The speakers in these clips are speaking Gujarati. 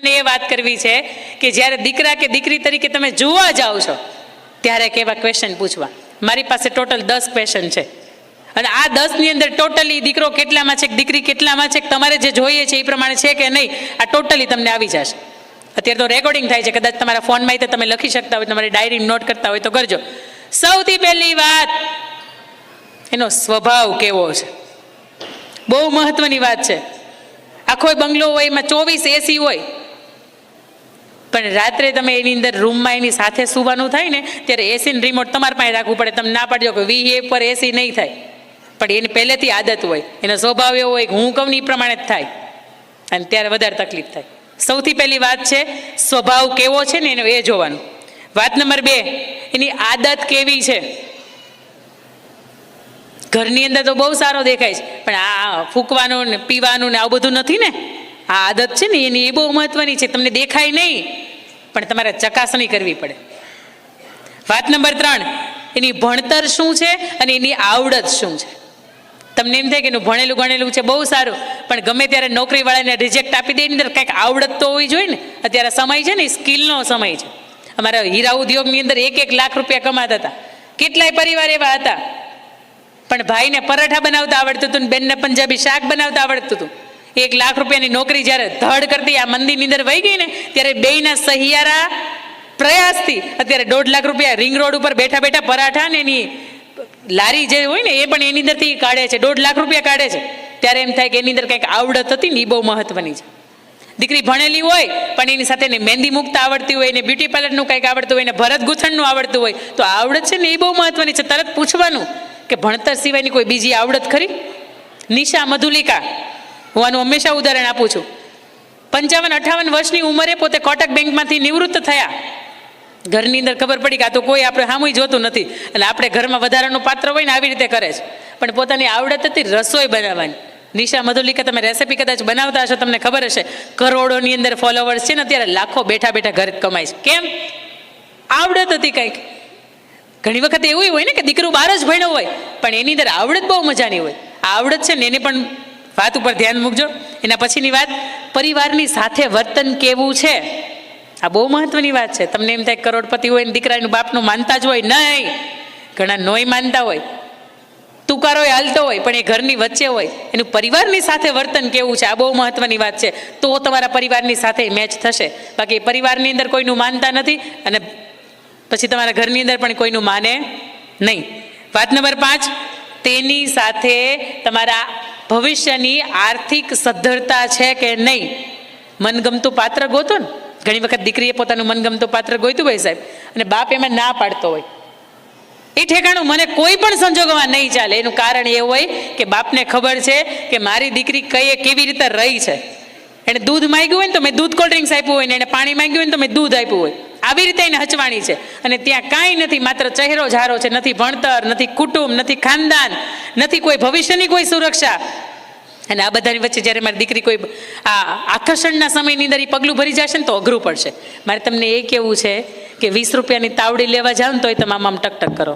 એ વાત કરવી છે કે જ્યારે દીકરા કે દીકરી તરીકે તમે જોવા જાઓ છો ત્યારે કેવા ક્વેશ્ચન પૂછવા. મારી પાસે ટોટલ 10 ક્વેશ્ચન છે અને આ 10ની અંદર ટોટલી દીકરો કેટલામાં છે, દીકરી કેટલામાં છે, તમારે જે જોઈએ છે એ પ્રમાણે છે કે નહીં, આ ટોટલી તમને આવી જશે. અત્યારે તો રેકોર્ડિંગ થાય છે, કદાચ તમારા ફોનમાં તો તમે લખી શકતા હોય, તમારી ડાયરી નોટ કરતા હોય તો કરજો. સૌથી પહેલી વાત, એનો સ્વભાવ કેવો છે. બહુ મહત્વની વાત છે. આખો બંગલો હોય, એમાં 24 એસી હોય, પણ રાત્રે તમે એની અંદર રૂમમાં એની સાથે સૂવાનું થાય ને ત્યારે એસીનું રિમોટ તમારે પાસે રાખવું પડે. તમે ના પાડજો કે વી એ પર એસી નહીં થાય, પણ એની પહેલેથી આદત હોય, એનો સ્વભાવ એવો હોય કે હું કહું ને એ પ્રમાણે જ થાય, અને ત્યારે વધારે તકલીફ થાય. સૌથી પહેલી વાત છે સ્વભાવ કેવો છે ને એનો એ જોવાનું. વાત નંબર 2, એની આદત કેવી છે. ઘરની અંદર તો બહુ સારો દેખાય છે, પણ આ ફૂંકવાનું ને પીવાનું ને આવું બધું નથી ને, આ આદત છે ને એની એ બહુ મહત્વની છે. તમને દેખાય નહીં, પણ તમારે ચકાસણી કરવી પડે. વાત નંબર 3, એની ભણતર શું છે અને એની આવડત શું છે. તમને એમ થાય કે એનું ભણેલું ગણેલું છે બહુ સારું, પણ ગમે ત્યારે નોકરીવાળાને રિજેક્ટ આપી દે. એની અંદર કંઈક આવડત તો હોવી જોઈએ ને. અત્યારે સમય છે ને એ સ્કિલનો સમય છે. અમારા હીરા ઉદ્યોગની અંદર 1-1 લાખ રૂપિયા કમાતા હતા. કેટલાય પરિવાર એવા હતા, પણ ભાઈને પરાઠા બનાવતા આવડતું હતું ને બેનને પંજાબી શાક બનાવતા આવડતું હતું. 1 લાખ રૂપિયાની નોકરી જ્યારે ધડ કરતી આ મંદિરની અંદર વહી ગઈ ને ત્યારે બેયના સહિયારા પ્રયાસથી અત્યારે 1.5 લાખ રૂપિયા રિંગ રોડ ઉપર બેઠા બેઠા પરાઠા ને એની લારી જે હોય ને એ પણ એની અંદરથી કાઢે છે, 1.5 લાખ રૂપિયા કાઢે છે. ત્યારે એમ થાય કે એની અંદર કંઈક આવડત હતી ને એ બહુ મહત્વની છે. દીકરી ભણેલી હોય પણ એની સાથે એને મહેંદી મૂકતા આવડતી હોય, એને બ્યુટી પાર્લરનું કંઈક આવડતું હોય, એને ભરત ગૂંથણનું આવડતું હોય, તો આવડત છે ને એ બહુ મહત્વની છે. તરત પૂછવાનું કે ભણતર સિવાયની કોઈ બીજી આવડત ખરી. નિશા મધુલિકા, હું આનું હંમેશા ઉદાહરણ આપું છું. 55-58 વર્ષની ઉંમરે પોતે કોટક બેંકમાંથી નિવૃત્ત થયા. ઘરની અંદર ખબર પડી કે આ તો કોઈ આપણે સામું જોતું નથી, એટલે આપણે ઘરમાં વધારાનું પાત્ર હોય ને આવી રીતે કરે છે. પણ પોતાની આવડત હતી રસોઈ બનાવવાની. નિશા મધુલિકા, તમે રેસીપી કદાચ બનાવતા હશો, તમને ખબર હશે. કરોડોની અંદર ફોલોવર્સ છે ને, અત્યારે લાખો બેઠા બેઠા ઘરે કમાય છે. કેમ? આવડત હતી કંઈક. ઘણી વખત એવું હોય ને કે દીકરો બહાર જ ભણ્યો હોય, પણ એની અંદર આવડત બહુ મજાની હોય. આ આવડત છે ને એને પણ વાત ઉપર ધ્યાન મૂકજો. એના પછીની વાત, પરિવારની સાથે વર્તન કેવું છે. આ બહુ મહત્વની વાત છે. તમને એમ થાય કરોડપતિ હોય ને દીકરાનું બાપનું માનતા જ હોય, નહીં. ઘણા નોય માનતા હોય, તુકારો હાલતો હોય, પણ એ ઘરની વચ્ચે હોય. એનું પરિવારની સાથે વર્તન કેવું છે, આ બહુ મહત્વની વાત છે. તો તમારા પરિવારની સાથે મેચ થશે. બાકી પરિવારની અંદર કોઈનું માનતા નથી અને પછી તમારા ઘરની અંદર પણ કોઈનું માને નહીં. વાત નંબર 5, તેની સાથે તમારા ભવિષ્યની આર્થિક સદ્ધરતા છે કે નહીં. મનગમતું પાત્ર ગોતો ને. ઘણી વખત દીકરીએ પોતાનું મનગમતું પાત્ર ગોઈતું હોય સાહેબ, અને બાપ એમાં ના પાડતો હોય, એ ઠેકાણું મને કોઈ પણ સંજોગોમાં નહીં ચાલે. એનું કારણ એ હોય કે બાપને ખબર છે કે મારી દીકરી કેવી રીતે રહી છે. એને દૂધ માંગ્યું હોય ને તો મેં દૂધ કોલ્ડ ડ્રિંક્સ આપ્યું હોય ને, એને પાણી માંગ્યું હોય ને તો મેં દૂધ આપ્યું હોય. આવી રીતે એને હચવાણી છે. અને ત્યાં કાંઈ નથી, માત્ર ચહેરો ઝારો છે. નથી ભણતર, નથી કુટુંબ, નથી ખાનદાન, નથી કોઈ ભવિષ્યની કોઈ સુરક્ષા. અને આ બધાની વચ્ચે જ્યારે મારી દીકરી કોઈ આ આકર્ષણના સમયની અંદર એ પગલું ભરી જશે ને તો અઘરું પડશે. મારે તમને એ કહેવું છે કે 20 રૂપિયાની તાવડી લેવા જાઓ ને તોય તમે આમ ટકટક કરો.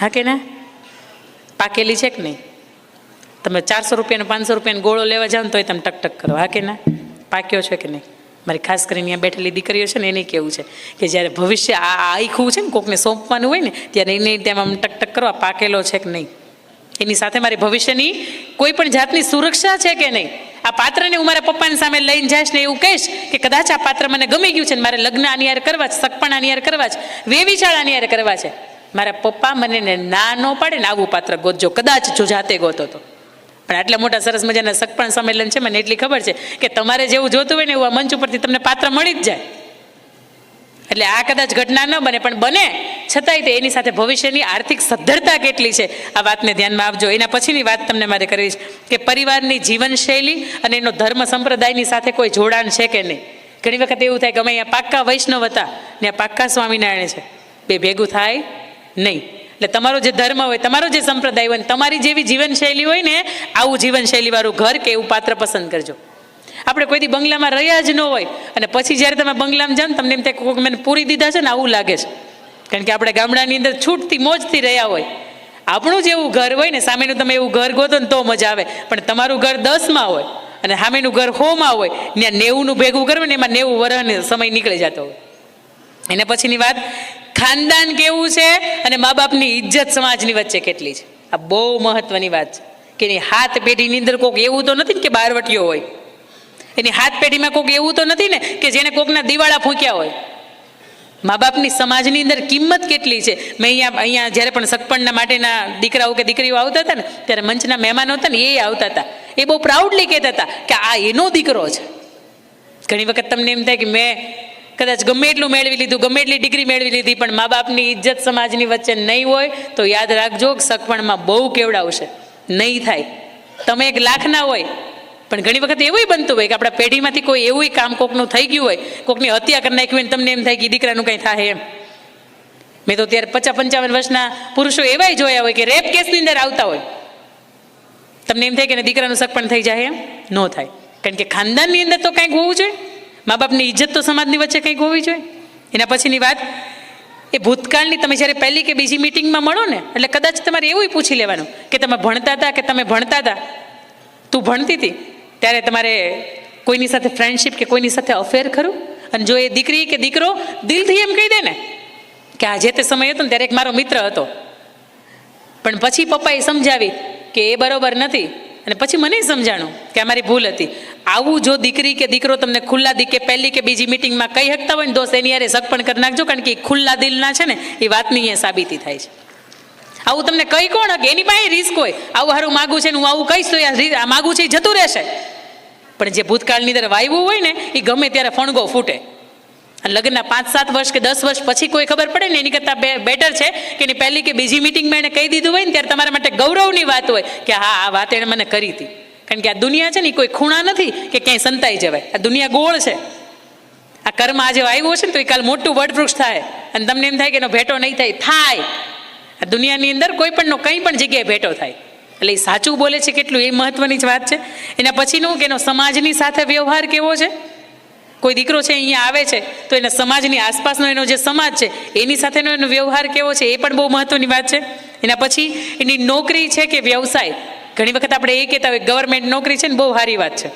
હા કે ના? પાકેલી છે કે નહીં? તમે 400 રૂપિયાનો 500 રૂપિયાનો ગોળો લેવા જાઓ ને તોય તમે ટકટક કરો. હા કે ના? પાક્યો છે કે નહીં? મારી ખાસ કરીને અહીંયા બેઠેલી દીકરીઓ છે ને એને કેવું છે કે જ્યારે ભવિષ્ય આ આખું છે ને કોકને સોંપવાનું હોય ને ત્યારે એને ત્યાં આમ ટકટક કરો, આ પાકેલો છે કે નહીં. એની સાથે મારી ભવિષ્યની કોઈ પણ જાતની સુરક્ષા છે કે નહીં. આ પાત્રને હું મારા પપ્પાની સામે લઈને જઈશ ને એવું કહીશ કે કદાચ આ પાત્ર મને ગમી ગયું છે ને મારે લગ્ન આની યાર કરવા છે, સગપણ આની યાર કરવા છે, વેવિચાળ આની યાર કરવા છે, મારા પપ્પા મને ના ન પાડે ને આવું પાત્ર ગોતજો. કદાચ જો જાતે ગોતો તો. પણ આટલા મોટા સરસ મજાના સગપણ સંમેલન છે, મને એટલી ખબર છે કે તમારે જેવું જોતું હોય ને એવું આ મંચ ઉપરથી તમને પાત્ર મળી જ જાય. એટલે આ કદાચ ઘટના ન બને, પણ બને છતાંય તે એની સાથે ભવિષ્યની આર્થિક સદ્ધરતા કેટલી છે આ વાતને ધ્યાનમાં આપજો. એના પછીની વાત તમને મારે કરવી છે કે પરિવારની જીવનશૈલી અને એનો ધર્મ સંપ્રદાયની સાથે કોઈ જોડાણ છે કે નહીં. ઘણી વખત એવું થાય કે અમે અહીંયા પાક્કા વૈષ્ણવ હતા ને આ પાક્કા સ્વામિનારાયણ છે, બે ભેગું થાય નહીં. એટલે તમારો જે ધર્મ હોય, તમારો જે સંપ્રદાય હોય, તમારી જેવી જીવનશૈલી હોય ને આવું જીવનશૈલીવાળું ઘર કે એવું પાત્ર પસંદ કરજો. આપણે કોઈ દી બંગલામાં રહ્યા જ ન હોય અને પછી જ્યારે તમે બંગલામાં જાઓ ને તમને એમ થાય કોઈક મને પૂરી દીધા છે ને આવું લાગે છે. કારણ કે આપણે ગામડાની અંદર છૂટથી મોજથી રહ્યા હોય. આપણું જેવું ઘર હોય ને સામેનું તમે એવું ઘર ગોતો ને તો મજા આવે, પણ તમારું ઘર 10માં હોય અને સામેનું ઘર હોમાં હોય ત્યાં 90નું ભેગું કરવું ને એમાં 90 વર્ષનો સમય નીકળી જતો હોય. એના પછીની વાત, ખાનદાન કેવું છે અને મા બાપની ઇજ્જત સમાજની વચ્ચે કેટલી છે. આ બહુ મહત્વની વાત છે કે એની હાથ પેઢીની અંદર કોઈક એવું તો નથી ને કે બારવટીયો હોય. એની હાથ પેઢીમાં કોઈક એવું તો નથી ને કે જેને કોકના દિવાળા ફૂંક્યા હોય. મા બાપની સમાજની અંદર કિંમત કેટલી છે. મેં અહીંયા જ્યારે પણ સગપણના માટેના દીકરાઓ કે દીકરીઓ આવતા હતા ને ત્યારે મંચના મહેમાનો હતા ને એ આવતા હતા. એ બહુ પ્રાઉડલી કહેતા હતા કે આ એનો દીકરો છે. ઘણી વખત તમને એમ થાય કે મેં કદાચ ગમે એટલું મેળવી લીધું, ગમે એટલી ડિગ્રી મેળવી લીધી, પણ મા બાપની ઇજ્જત સમાજની વચ્ચે નહીં હોય તો યાદ રાખજો સગપણમાં બહુ કેવડાવશે. નહીં થાય. તમે 1 લાખના હોય પણ ઘણી વખત એવું બનતું હોય કે આપણા પેઢીમાંથી કોઈ એવું કામ કોકનું થઈ ગયું હોય, કોકની હત્યા કરી નાખી હોય ને તમને એમ થાય કે દીકરાનું કંઈ થાય એમ. મેં તો ત્યારે 50-55 વર્ષના પુરુષો એવાય જોયા હોય કે રેપ કેસની અંદર આવતા હોય. તમને એમ થાય કે દીકરાનું સગપણ થઈ જાય એમ ન થાય. કારણ કે ખાનદાનની અંદર તો કંઈક હોવું જોઈએ. મા બાપની ઇજ્જત તો સમાજની વચ્ચે કંઈક હોવી જોઈએ. એના પછીની વાત, એ ભૂતકાળની તમે જ્યારે પહેલી કે બીજી મિટિંગમાં મળો ને એટલે કદાચ તમારે એવું પૂછી લેવાનું કે તમે ભણતા હતા કે તમે ભણતા હતા, તું ભણતી હતી ત્યારે તમારે કોઈની સાથે ફ્રેન્ડશિપ કે કોઈની સાથે અફેર ખરું? અને જો એ દીકરી કે દીકરો દિલથી એમ કહી દે ને કે આ જે તે સમય હતો ને ત્યારે એક મારો મિત્ર હતો, પણ પછી પપ્પાએ સમજાવી કે એ બરોબર નથી અને પછી મને સમજાણું કે અમારી ભૂલ હતી. આવું જો દીકરી કે દીકરો તમને ખુલ્લા કે પહેલી કે બીજી મિટિંગમાં કહી શકતા હોય ને દોસ્ત, એની યારે સગપણ કરી નાખજો. કારણ કે ખુલ્લા દિલના છે ને એ વાતની અહીંયા સાબિતી થાય છે. આવું તમને કઈ કોણ કે એની પાસે રિસ્ક હોય, આવું હારું માગું છે ને હું આવું કહીશ તો આ માગું છે એ જતું રહેશે. પણ જે ભૂતકાળની અંદર વાયવું હોય ને એ ગમે ત્યારે ફણગો ફૂટે. અને લગ્નના 5-7 વર્ષ કે 10 વર્ષ પછી કોઈ ખબર પડે ને એની કરતાં બેટર છે કે એની પહેલી કે બીજી મિટિંગમાં એને કહી દીધું હોય ને ત્યારે તમારા માટે ગૌરવની વાત હોય કે હા આ વાત એણે મને કરી હતી. કારણ કે આ દુનિયા છે ને કોઈ ખૂણા નથી કે ક્યાંય સંતાઈ જવાય. આ દુનિયા ગોળ છે. આ કર્મ આજે આવ્યો છે ને તો એ કાલ મોટું વડવૃક્ષ થાય અને તમને એમ થાય કે એનો ભેટો નહીં થાય. આ દુનિયાની અંદર કોઈ પણનો કંઈ પણ જગ્યાએ ભેટો થાય. એટલે એ સાચું બોલે છે કેટલું એ મહત્વની જ વાત છે. એના પછીનું કે એનો સમાજની સાથે વ્યવહાર કેવો છે. કોઈ દીકરો છે અહીંયા આવે છે તો એના સમાજની આસપાસનો એનો જે સમાજ છે એની સાથેનો એનો વ્યવહાર કેવો છે એ પણ બહુ મહત્વની વાત છે. એના પછી એની નોકરી છે કે વ્યવસાય. ઘણી વખત આપણે એ કહેતા હોય ગવર્મેન્ટ નોકરી છે ને બહુ સારી વાત છે,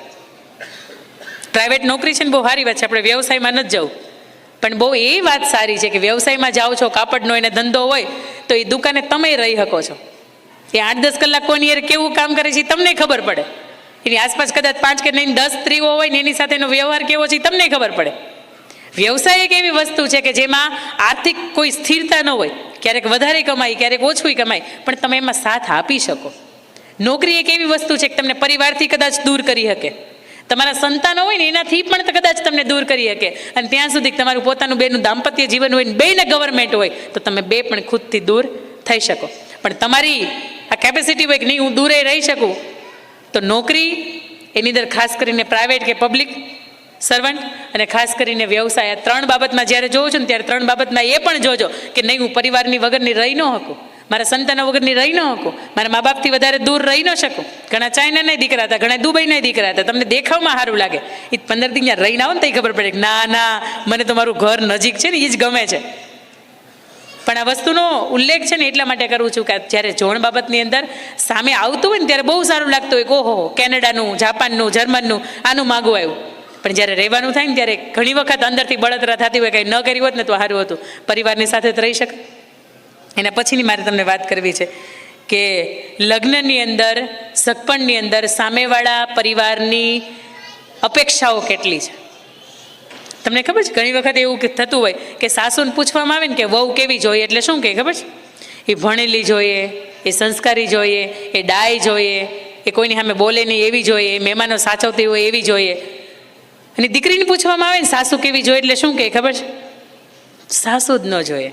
પ્રાઇવેટ નોકરી છે ને બહુ સારી વાત છે, આપણે વ્યવસાયમાં નથી જવું. પણ બહુ એ વાત સારી છે કે વ્યવસાયમાં જાઓ છો, કાપડનો એને ધંધો હોય તો એ દુકાને તમે રહી શકો છો. એ 8-10 કલાક કોની યાર કેવું કામ કરે છે તમને ખબર પડે. એની આસપાસ કદાચ 5 કે નહીં 10 સ્ત્રીઓ હોય ને એની સાથેનો વ્યવહાર કેવો છે તમને ખબર પડે. વ્યવસાય એક એવી વસ્તુ છે કે જેમાં આર્થિક કોઈ સ્થિરતા ન હોય, ક્યારેક વધારે કમાય ક્યારેક ઓછું કમાય પણ તમે એમાં સાથ આપી શકો. નોકરી એક એવી વસ્તુ છે કે તમને પરિવારથી કદાચ દૂર કરી શકે, તમારા સંતાનો હોય ને એનાથી પણ કદાચ તમને દૂર કરી શકે, અને ત્યાં સુધી તમારું પોતાનું બેનું દાંપત્ય જીવન હોય ને બેને ગવર્મેન્ટ હોય તો તમે બે પણ ખુદથી દૂર થઈ શકો. પણ તમારી આ કેપેસિટી હોય કે નહીં હું દૂરે રહી શકું તો નોકરી એની અંદર ખાસ કરીને પ્રાઇવેટ કે પબ્લિક સર્વન્ટ અને ખાસ કરીને વ્યવસાય, આ 3 બાબતમાં જ્યારે જોવો છો ને ત્યારે 3 બાબતમાં એ પણ જોજો કે નહીં હું પરિવારની વગરની રહી ન શકું, મારા સંતાનો વગરની રહી ન શકું, મારા મા બાપથી વધારે દૂર રહી ન શકું. ઘણા ચાઇનાના દીકરા હતા, ઘણા દુબઈના દીકરા હતા, તમને દેખાવમાં સારું લાગે, એ 15 દી ત્યાં રહીને આવો ને તો ખબર પડે કે ના ના મને તો મારું ઘર નજીક છે ને એ જ ગમે છે. પણ આ વસ્તુનો ઉલ્લેખ છે ને એટલા માટે કરું છું કે જ્યારે જોણ બાબતની અંદર સામે આવતું હોય ને ત્યારે બહુ સારું લાગતું હોય કે ઓહો કેનેડાનું, જાપાનનું, જર્મનનું આનું માગું આવ્યું. પણ જ્યારે રહેવાનું થાય ને ત્યારે ઘણી વખત અંદરથી બળતરા થતી હોય કંઈ ન કરી હોત ને તો સારું હતું, પરિવારની સાથે જ રહી શકે. એના પછીની મારે તમને વાત કરવી છે કે લગ્નની અંદર, સગપણની અંદર સામેવાળા પરિવારની અપેક્ષાઓ કેટલી છે. તમને ખબર છે ઘણી વખત એવું થતું હોય કે સાસુને પૂછવામાં આવે ને કે વહુ કેવી જોઈએ એટલે શું કહે ખબર છે? એ ભણેલી જોઈએ, એ સંસ્કારી જોઈએ, એ ડાય જોઈએ, એ કોઈની સામે બોલે નહીં એવી જોઈએ, એ મહેમાનો સાચવતી હોય એવી જોઈએ. અને દીકરીને પૂછવામાં આવે ને સાસુ કેવી જોઈએ એટલે શું કહે ખબર છે? સાસુ જ ન જોઈએ.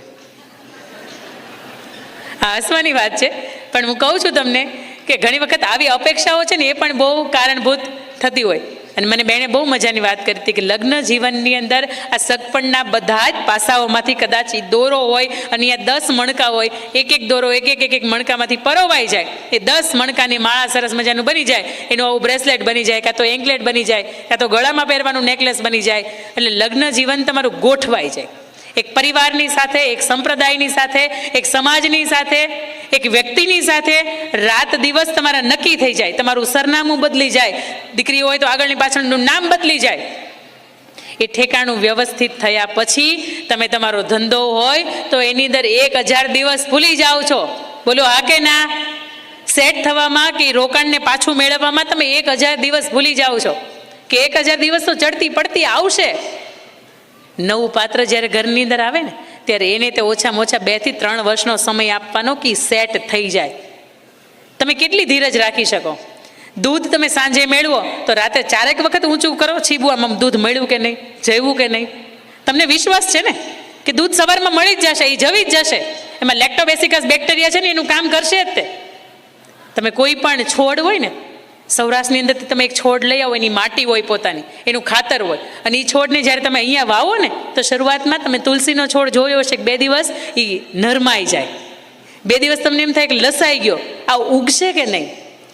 હા હસવાની વાત છે પણ હું કહું છું તમને કે ઘણી વખત આવી અપેક્ષાઓ છે ને એ પણ બહુ કારણભૂત થતી હોય. અને મને બેને બહુ મજાની વાત કરી હતી કે લગ્ન જીવનની અંદર આ સગપણના બધા જ પાસાઓમાંથી કદાચ એ દોરો હોય અને અહીંયા 10 મણકા હોય, એક દોરો એક મણકામાંથી પરોવાઈ જાય, એ 10 મણકાની માળા સરસ મજાનું બની જાય, એનું આવું બ્રેસલેટ બની જાય, કાં તો એન્કલેટ બની જાય, કાં તો ગળામાં પહેરવાનું નેકલેસ બની જાય. એટલે લગ્ન જીવન તમારું ગોઠવાઈ જાય એક પરિવારની સાથે, એક સંપ્રદાયની સાથે, એક સમાજની સાથે, એક વ્યક્તિની સાથે રાત દિવસ તમારા નક્કી થઈ જાય, તમારું સરનામું બદલી જાય, દીકરી હોય તો આગળની પાછળનું નામ બદલી જાય. એ ઠેકાણું વ્યવસ્થિત થયા પછી તમે તમારો ધંધો હોય તો એની અંદર 1000 દિવસ ભૂલી જાઓ છો. બોલો હા કે ના? સેટ થવામાં કે રોકાણને પાછું મેળવવામાં તમે 1000 દિવસ ભૂલી જાઓ છો કે 1000 દિવસ તો ચડતી પડતી આવશે. નવું પાત્ર જ્યારે ઘરની અંદર આવે ને ત્યારે એને તે ઓછામાં ઓછા 2 થી 3 વર્ષનો સમય આપવાનો કે સેટ થઈ જાય. તમે કેટલી ધીરજ રાખી શકો? દૂધ તમે સાંજે મેળવો તો રાતે 4 વખત ઊંચું કરો, છીબું આમ દૂધ મળ્યું કે નહીં, જયું કે નહીં. તમને વિશ્વાસ છે ને કે દૂધ સવારમાં મળી જ જશે, એ જવી જ જશે. એમાં લેક્ટોબેસિકસ બેક્ટેરિયા છે ને એનું કામ કરશે જ તે. તમે કોઈ પણ છોડ હોય ને, સૌરાષ્ટ્રની અંદર તમે એક છોડ લઈ આવો, એની માટી હોય પોતાની, એનું ખાતર હોય, અને એ છોડને જ્યારે તમે અહીંયા વાવો ને તો શરૂઆતમાં તમે તુલસીનો છોડ જોયો હશે કે 2 દિવસ એ નરમાઈ જાય, 2 દિવસ તમને એમ થાય કે લસાઈ ગયો, આ ઉગશે કે નહીં.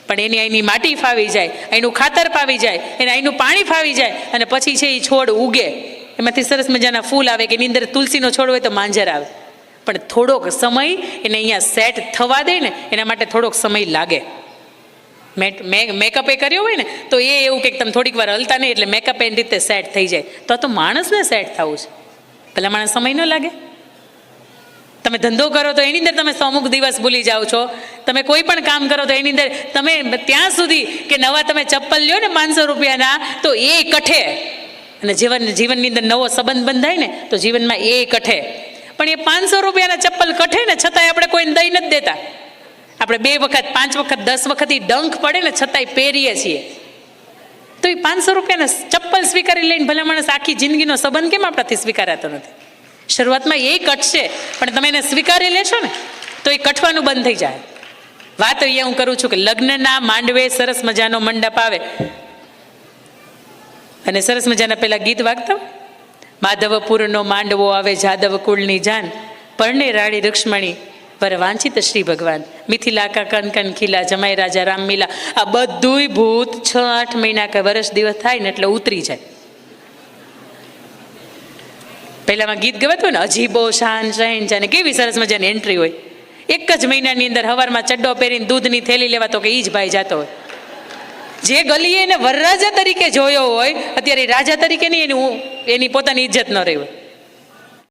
પણ એની માટી ફાવી જાય, એનું ખાતર ફાવી જાય, એને અહીંનું પાણી ફાવી જાય, અને પછી છે એ છોડ ઉગે, એમાંથી સરસ મજાના ફૂલ આવે. કે એની અંદર તુલસીનો છોડ હોય તો માંજર આવે. પણ થોડોક સમય એને અહીંયા સેટ થવા દે ને, એના માટે થોડોક સમય લાગે. મેકઅપ એ કર્યો હોય ને તો એ એવું કે તમે થોડીક વાર હલતા નહીં એટલે મેકઅપ એની રીતે સેટ થઈ જાય. તો માણસને સેટ થવું છે, પેલા માણસ સમય ન લાગે. તમે ધંધો કરો તો એની અંદર તમે અમુક દિવસ ભૂલી જાઓ છો. તમે કોઈ પણ કામ કરો તો એની અંદર તમે ત્યાં સુધી કે નવા તમે ચપ્પલ લ્યો ને 500 રૂપિયાના તો એ કઠે, અને જીવનની અંદર નવો સંબંધ બંધાય ને તો જીવનમાં એ કઠે. પણ એ 500 રૂપિયાના ચપ્પલ કઠે ને છતાંય આપણે કોઈને દઈ નથી દેતા. આપણે 2 વખત 5 વખત 10 વખત એ ડંખ પડે ને છતાંય પહેરીએ છીએ. તો એ 500 રૂપિયાના ચપ્પલ સ્વીકારી લઈને ભલે માણસ આખી જિંદગીનો સંબંધ કેમ આપણાથી સ્વીકારાતો નથી? શરૂઆતમાં એ કટશે, પણ તમે એને સ્વીકારી લેશો ને તો એ કઠવાનું બંધ થઈ જાય. વાત અહીંયા હું કરું છું કે લગ્નના માંડવે સરસ મજાનો મંડપ આવે અને સરસ મજાના પેલા ગીત વાગતા, માધવપુરનો માંડવો આવે જાદવ કુળની જાન, પરણે રાણી રૂક્ષ્મણી વર વાંચિત શ્રી ભગવાન, મિથિલા કા કન કન ખીલા જમાઈ રાજા રામ મિલા. આ બધુંય ભૂત 6-8 મહિના કે વર્ષ દિવસ થાય ને એટલે ઉતરી જાય. પહેલામાં ગીત ગવાતું હોય ને, અજીબો શાન શહેન જાને, કેવી સરસ મજાની એન્ટ્રી હોય. 1 જ મહિનાની અંદર હવારમાં ચડ્ડો પહેરીને દૂધની થેલી લેવા તો કે ઈ જ ભાઈ જતો હોય. જે ગલીએ એને વરરાજા તરીકે જોયો હોય, અત્યારે રાજા તરીકે નહીં, એની પોતાની ઇજ્જત ન રહી હોય.